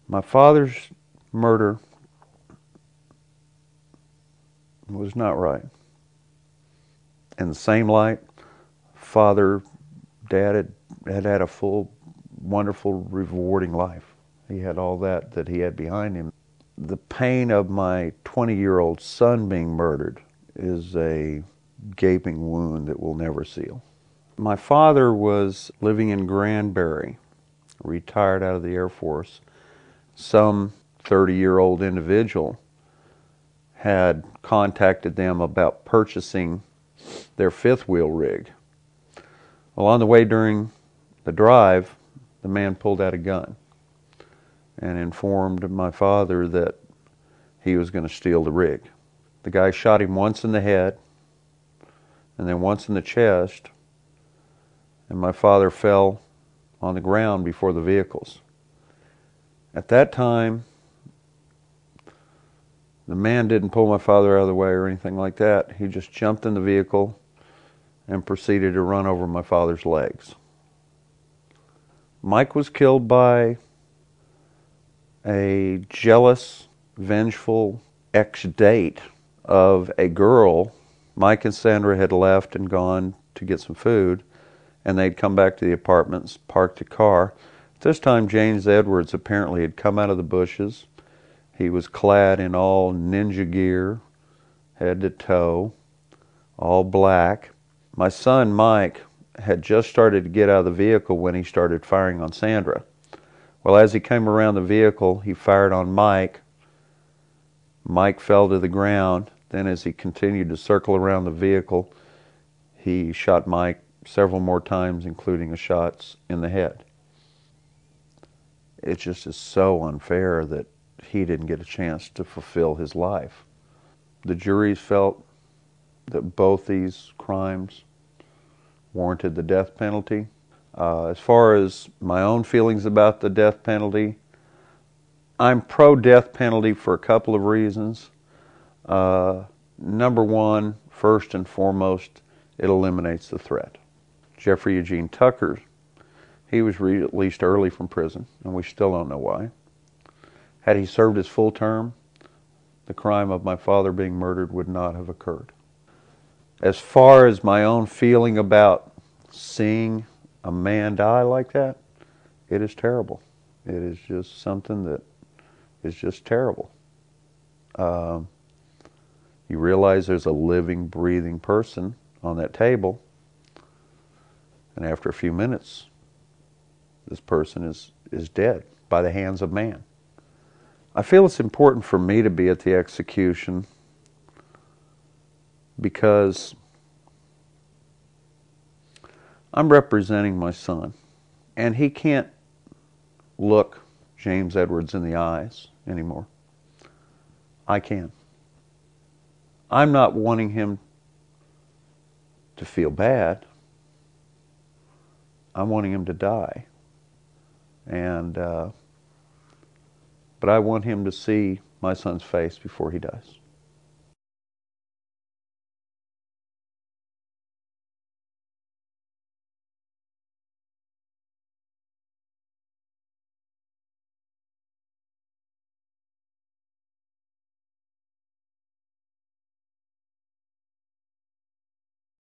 My father's murder was not right. In the same light, Dad had a full, wonderful, rewarding life. He had all that he had behind him. The pain of my 20-year-old son being murdered is a gaping wound that will never seal. My father was living in Granbury, retired out of the Air Force. Some 30-year-old individual had contacted them about purchasing their fifth wheel rig. Well, on the way during the drive, the man pulled out a gun and informed my father that he was going to steal the rig. The guy shot him once in the head and then once in the chest, and my father fell on the ground before the vehicles. At that time, the man didn't pull my father out of the way or anything like that. He just jumped in the vehicle and proceeded to run over my father's legs. Mike was killed by a jealous, vengeful ex-date of a girl. Mike and Sandra had left and gone to get some food, and they'd come back to the apartments, parked a car. At this time, James Edwards apparently had come out of the bushes. He was clad in all ninja gear, head to toe, all black. My son, Mike, had just started to get out of the vehicle when he started firing on Sandra. Well, as he came around the vehicle, he fired on Mike. Mike fell to the ground. Then as he continued to circle around the vehicle, he shot Mike several more times, including a shot in the head. It just is so unfair that he didn't get a chance to fulfill his life. The juries felt that both these crimes warranted the death penalty. As far as my own feelings about the death penalty, I'm pro-death penalty for a couple of reasons. Number one, first and foremost, it eliminates the threat. Jeffrey Eugene Tucker, he was released early from prison, and we still don't know why. Had he served his full term, the crime of my father being murdered would not have occurred. As far as my own feeling about seeing a man die like that, it is terrible. It is just something that is just terrible. You realize there's a living, breathing person on that table, and after a few minutes, this person is dead by the hands of man. I feel it's important for me to be at the execution because I'm representing my son, and he can't look James Edwards in the eyes anymore. I can. I'm not wanting him to feel bad. I'm wanting him to die. But I want him to see my son's face before he dies.